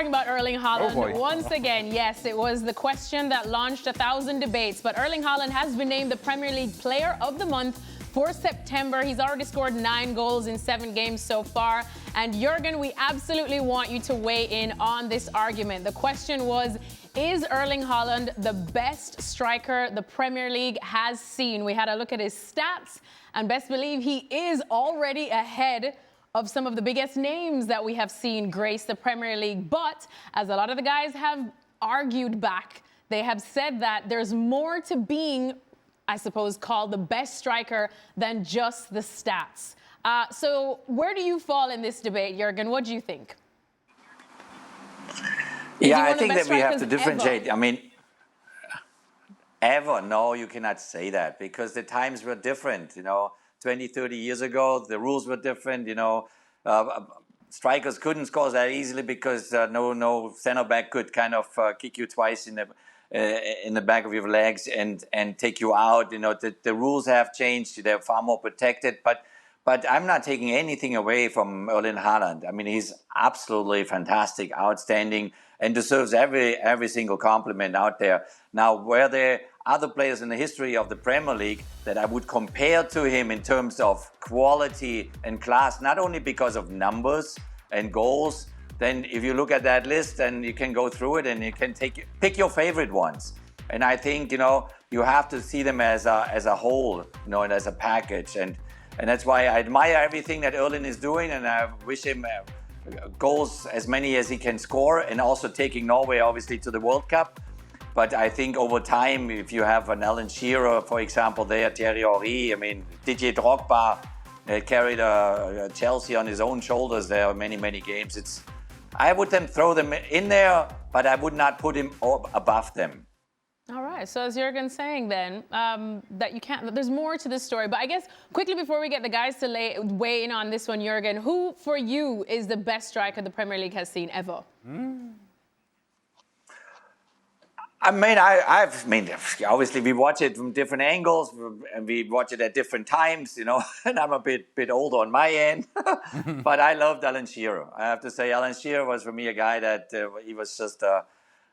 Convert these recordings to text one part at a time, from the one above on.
talking about Erling Haaland. Oh boy. Once again, yes, it was the question that launched 1,000 debates. But Erling Haaland has been named the Premier League Player of the Month for September. He's already scored 9 goals in 7 games so far. And Jürgen, we absolutely want you to weigh in on this argument. The question was, is Erling Haaland the best striker the Premier League has seen? We had a look at his stats, and best believe he is already ahead of some of the biggest names that we have seen grace the Premier League. But as a lot of the guys have argued back, they have said that there's more to being, I suppose, called the best striker than just the stats. So where do you fall in this debate, Jürgen? What do you think? Yeah, I think that we have to differentiate. Ever? I mean, ever? No, you cannot say that because the times were different. 20, 30 years ago, the rules were different. Strikers couldn't score that easily because no center back could kind of kick you twice in the back of your legs and take you out. The rules have changed. They're far more protected. But I'm not taking anything away from Erling Haaland. I mean, he's absolutely fantastic, outstanding, and deserves every single compliment out there. Now, were there other players in the history of the Premier League that I would compare to him in terms of quality and class, not only because of numbers and goals, then if you look at that list, then you can go through it and you can pick your favorite ones. And I think, you have to see them as a whole, and as a package. And that's why I admire everything that Erling is doing, and I wish him goals as many as he can score, and also taking Norway obviously to the World Cup. But I think over time, if you have an Alan Shearer, for example, there, Thierry Henry, I mean, Didier Drogba carried Chelsea on his own shoulders there many, many games. I would then throw them in there, but I would not put him above them. All right. So as Jürgen's saying then, that you can't, there's more to this story. But I guess quickly before we get the guys to weigh in on this one, Jürgen, who for you is the best striker the Premier League has seen ever? I mean, obviously we watch it from different angles and we watch it at different times, and I'm a bit older on my end, but I loved Alan Shearer. I have to say, Alan Shearer was for me a guy that he was just,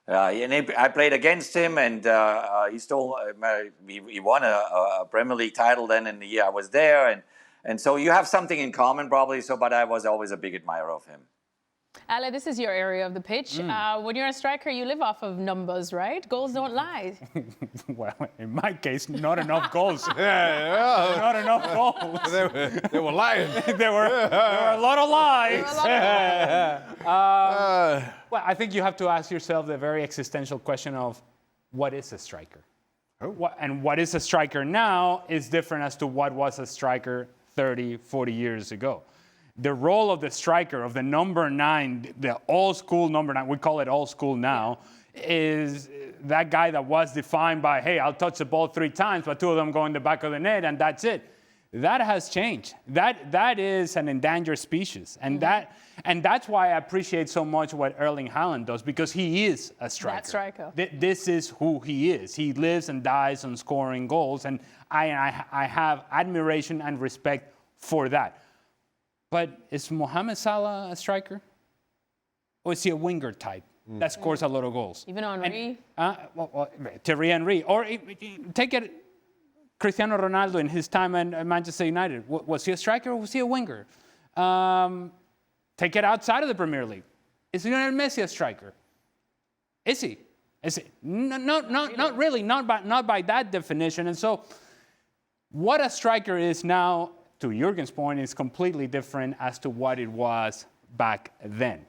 I played against him, and he won a Premier League title then in the year I was there, and so you have something in common probably. But I was always a big admirer of him. Ale, this is your area of the pitch. When you're a striker, you live off of numbers, right? Goals don't lie. Well, in my case, not enough goals. Not enough goals. They were lying. There were a lot of lies. Well, I think you have to ask yourself the very existential question of what is a striker? And what is a striker now is different as to what was a striker 30, 40 years ago. The role of the striker, of the number 9, the old school number 9, we call it old school now, is that guy that was defined by, hey, I'll touch the ball 3 times, but 2 of them go in the back of the net, and that's it. That has changed. That is an endangered species. And that's why I appreciate so much what Erling Haaland does, because he is a striker. That striker. This is who he is. He lives and dies on scoring goals, and I have admiration and respect for that. But is Mohamed Salah a or is he a winger type that scores a lot of goals? Even Henry? Thierry Henry. Or take it, Cristiano Ronaldo in his time at Manchester United. Was he a striker or was he a winger? Take it outside of the Premier League. Is Lionel Messi a striker? Is he? Is he? Not really, not by that definition. And so what a striker is now, to Jürgen's point, is completely different as to what it was back then.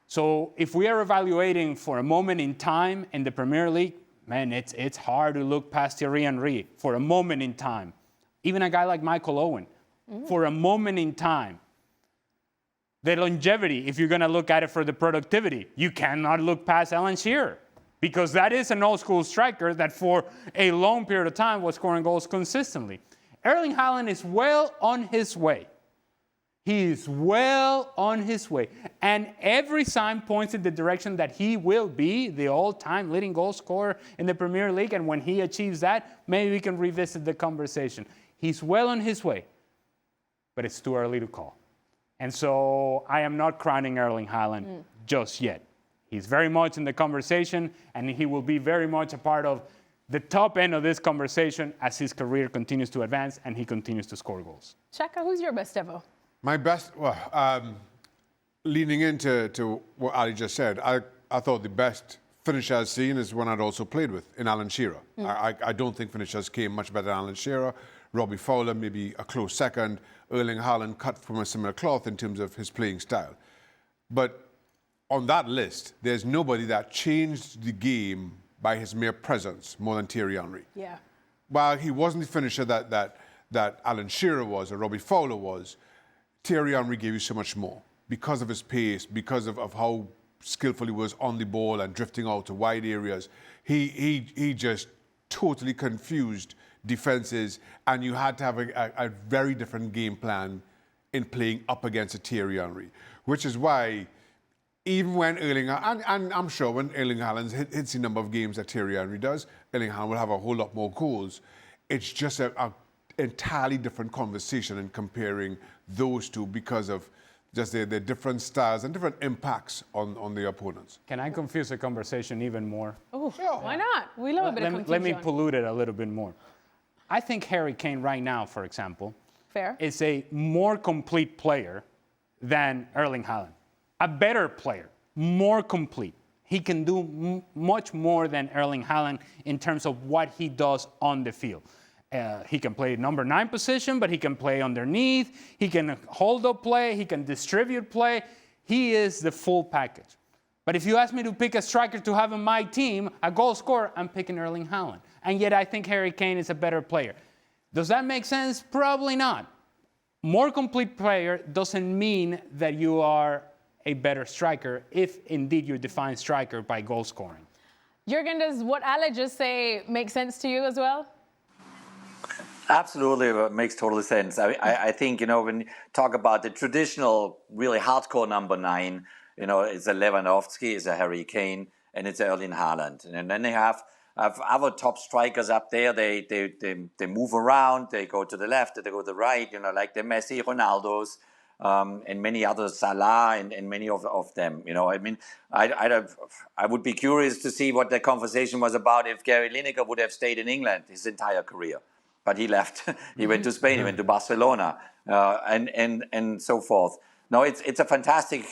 So if we are evaluating for a moment in time in the Premier League, man, it's hard to look past Thierry Henry for a moment in time. Even a guy like Michael Owen, for a moment in time. The longevity, if you're going to look at it for the productivity, you cannot look past Alan Shearer, because that is an old school striker that for a long period of time was scoring goals consistently. Erling Haaland is well on his way. He is well on his way. And every sign points in the direction that he will be the all-time leading goal scorer in the Premier League. And when he achieves that, maybe we can revisit the conversation. He's well on his way, but it's too early to call. And so I am not crowning Erling Haaland just yet. He's very much in the conversation, and he will be very much a part of the top end of this conversation as his career continues to advance and he continues to score goals. Shaka, who's your best ever? My best, leaning into what Ali just said, I thought the best finisher I've seen is one I'd also played with in Alan Shearer. I don't think finishers came much better than Alan Shearer. Robbie Fowler, maybe a close second. Erling Haaland cut from a similar cloth in terms of his playing style. But on that list, there's nobody that changed the game by his mere presence more than Thierry Henry. Yeah. While he wasn't the finisher that Alan Shearer was or Robbie Fowler was, Thierry Henry gave you so much more because of his pace, because of how skillful he was on the ball and drifting out to wide areas. He just totally confused defenses, and you had to have a very different game plan in playing up against a Thierry Henry, which is why even when Erling, and I'm sure when Erling Haaland hits the number of games that Thierry Henry does, Erling Haaland will have a whole lot more goals. It's just an entirely different conversation in comparing those two because of just their different styles and different impacts on the opponents. Can I confuse the conversation even more? Oh, sure. Why not? We love a bit of confusion. Let me pollute it a little bit more. I think Harry Kane right now, for example, Fair. is a more complete player than Erling Haaland. A better player, more complete. He can do much more than Erling Haaland in terms of what he does on the field. He can play number 9 position, but he can play underneath. He can hold up play. He can distribute play. He is the full package. But if you ask me to pick a striker to have in my team, a goal scorer, I'm picking Erling Haaland. And yet I think Harry Kane is a better player. Does that make sense? Probably not. More complete player doesn't mean that you are a better striker if indeed you define striker by goal scoring. Jürgen, does what Ale just say make sense to you as well? Absolutely, it makes total sense. I think, when you talk about the traditional, really hardcore number 9, it's a Lewandowski, it's a Harry Kane, and it's Erling Haaland. And then they have other top strikers up there. They move around, they go to the left, they go to the right, like the Messi, Ronaldos, and many others, Salah, and many of them. I would be curious to see what the conversation was about if Gary Lineker would have stayed in England his entire career. But he left. He went to Spain. He went to Barcelona, and so forth. No, it's a fantastic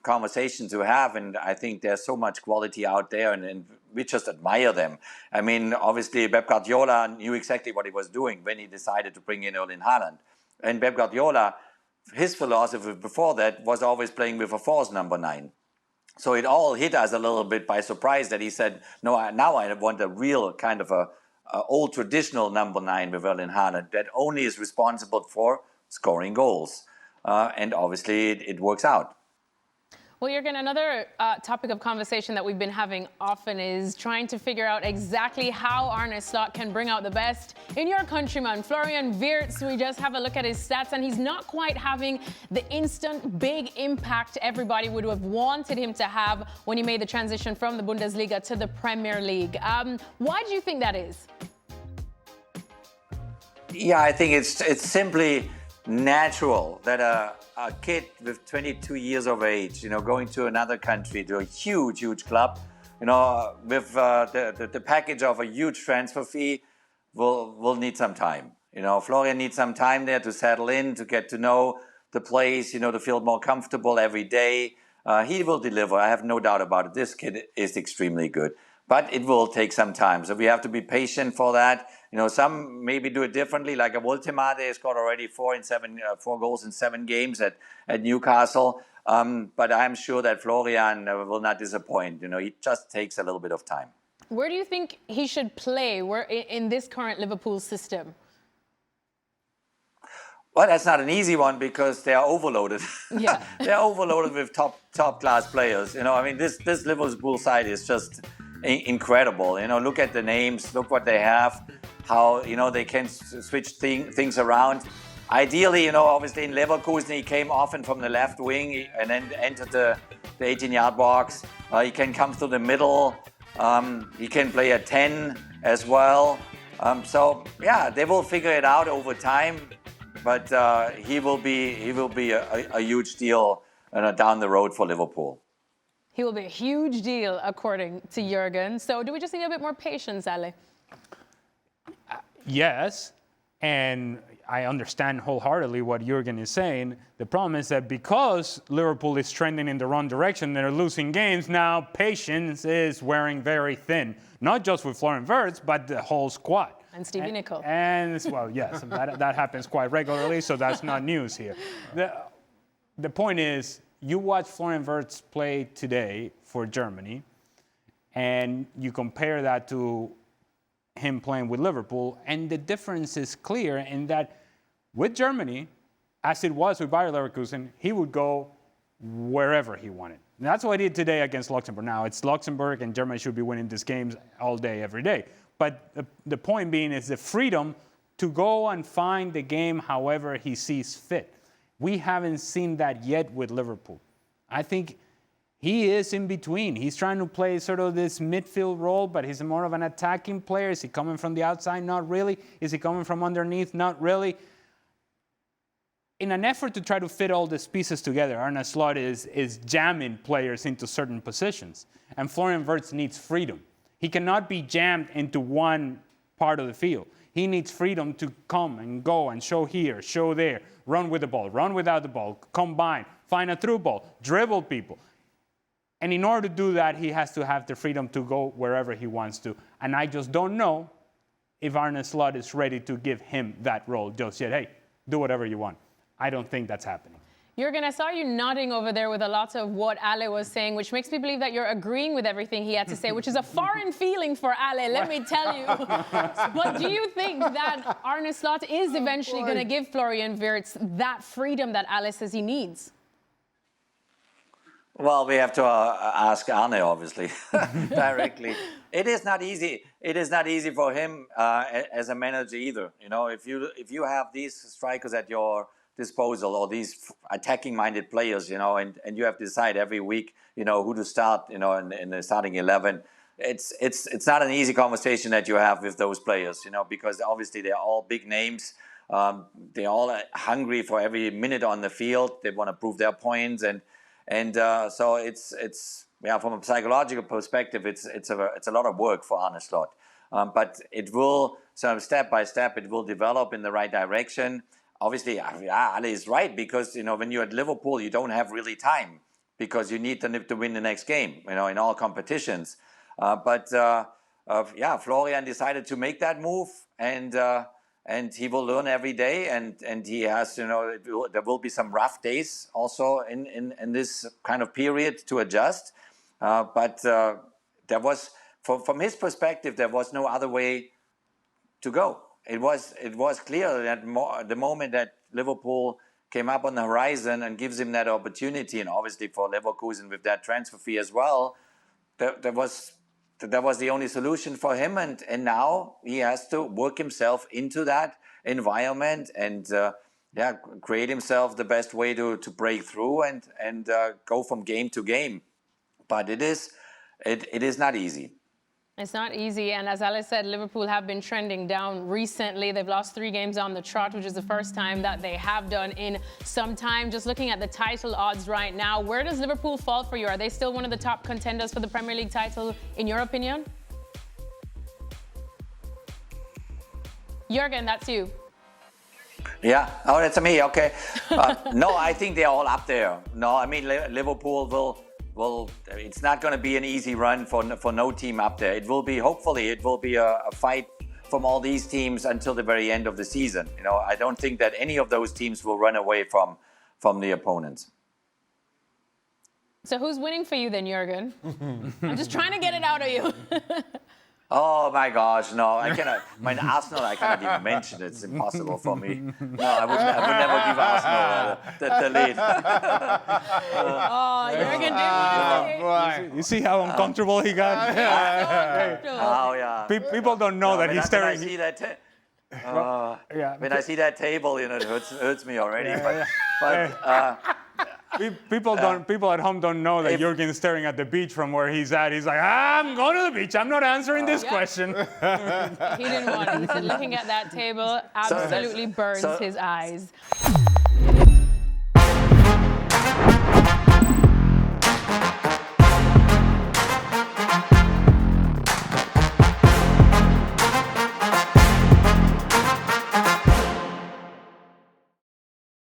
conversation to have, and I think there's so much quality out there, and we just admire them. I mean, obviously, Pep Guardiola knew exactly what he was doing when he decided to bring in Erling Haaland. And Pep Guardiola, his philosophy before that was always playing with a false number 9. So it all hit us a little bit by surprise that he said, no, now I want a real kind of a old traditional number 9 with Erling Haaland that only is responsible for scoring goals. And obviously it works out. Well, Jürgen, another topic of conversation that we've been having often is trying to figure out exactly how Arne Slot can bring out the best in your countryman, Florian Wirtz. We just have a look at his stats, and he's not quite having the instant big impact everybody would have wanted him to have when he made the transition from the Bundesliga to the Premier League. Why do you think that is? Yeah, I think it's simply natural that a kid with 22 years of age, going to another country, to a huge club, with the package of a huge transfer fee, will need some time. Florian needs some time there to settle in, to get to know the place, to feel more comfortable every day. He will deliver. I have no doubt about it. This kid is extremely good, but it will take some time. So we have to be patient for that. Some maybe do it differently, like a Woltemade scored already 4 goals in 7 games at Newcastle. But I'm sure that Florian will not disappoint. He just takes a little bit of time. Where do you think he should play in this current Liverpool system? Well, that's not an easy one because they are overloaded. Yeah. They're overloaded with top class players. This Liverpool side is just incredible. Look at the names, look what they have, how they can switch things around. Ideally, obviously in Leverkusen he came often from the left wing and then entered the 18-yard box. He can come through the middle. He can play a 10 as well. So yeah, they will figure it out over time. But he will be a huge deal down the road for Liverpool. He will be a huge deal, according to Jürgen. So do we just need a bit more patience, Ale? Yes, and I understand wholeheartedly what Jürgen is saying. The problem is that because Liverpool is trending in the wrong direction, they're losing games, now patience is wearing very thin. Not just with Florian Wirtz, but the whole squad. And Stevie Nicol. And, well, yes, that happens quite regularly, so that's not news here. The point is, you watch Florian Wirtz play today for Germany, and you compare that to him playing with Liverpool, and the difference is clear in that with Germany, as it was with Bayer Leverkusen, he would go wherever he wanted. And that's what he did today against Luxembourg. Now, it's Luxembourg, and Germany should be winning these games all day, every day. But the point being is the freedom to go and find the game however he sees fit. We haven't seen that yet with Liverpool. I think he is in between. He's trying to play sort of this midfield role, but he's more of an attacking player. Is he coming from the outside? Not really. Is he coming from underneath? Not really. In an effort to try to fit all these pieces together, Arne Slot is jamming players into certain positions. And Florian Wirtz needs freedom. He cannot be jammed into one part of the field. He needs freedom to come and go and show here, show there, run with the ball, run without the ball, combine, find a through ball, dribble people. And in order to do that, he has to have the freedom to go wherever he wants to. And I just don't know if Arne Slot is ready to give him that role just yet. Hey, do whatever you want. I don't think that's happening. Jürgen, I saw you nodding over there with a lot of what Ale was saying, which makes me believe that you're agreeing with everything he had to say, which is a foreign feeling for Ale, let me tell you. But do you think that Arne Slot is eventually going to give Florian Wirtz that freedom that Ale says he needs? Well, we have to ask Arne, obviously, directly. It is not easy. It is not easy for him as a manager either. You know, if you have these strikers at your disposal or these attacking-minded players, you know, and you have to decide every week, you know, who to start, you know, in the starting 11. It's not an easy conversation that you have with those players, you know, because obviously they're all big names. They're all hungry for every minute on the field. They want to prove their points, and so it's from a psychological perspective, it's a lot of work for Arne Slot. But it will, sort of step by step, it will develop in the right direction. Obviously, Ale is right, because, you know, when you're at Liverpool, you don't have really time because you need to win the next game, you know, in all competitions. But Florian decided to make that move, and he will learn every day, and he has, you know, there will be some rough days also in this kind of period to adjust. But there was, from his perspective, there was no other way to go. It was clear that the moment that Liverpool came up on the horizon and gives him that opportunity, and obviously for Leverkusen with that transfer fee as well, that was the only solution for him, and now he has to work himself into that environment and create himself the best way to break through and go from game to game. But it is not easy. It's not easy, and as Ale said, Liverpool have been trending down recently. They've lost 3 games on the trot, which is the first time that they have done in some time. Just looking at the title odds right now, where does Liverpool fall for you? Are they still one of the top contenders for the Premier League title, in your opinion? Jürgen, that's you. Yeah, oh, that's me, okay. No, I think they're all up there. No, I mean, Liverpool will, it's not going to be an easy run for no team up there. It will be, hopefully, it will be a fight from all these teams until the very end of the season. You know, I don't think that any of those teams will run away from the opponents. So who's winning for you then, Jürgen? I'm just trying to get it out of you. Oh my gosh, no, I cannot. Arsenal, I cannot even mention. It's impossible for me. No, I would never give Arsenal the lead. Jürgen didn't want to say. You see how uncomfortable he got? Oh yeah. People don't know that he's staring. When I see that table, you know, it hurts me already. People at home don't know that Jürgen's staring at the beach from where he's at. He's like, I'm going to the beach. I'm not answering this question. He didn't want it. He said looking at that table absolutely burns his eyes.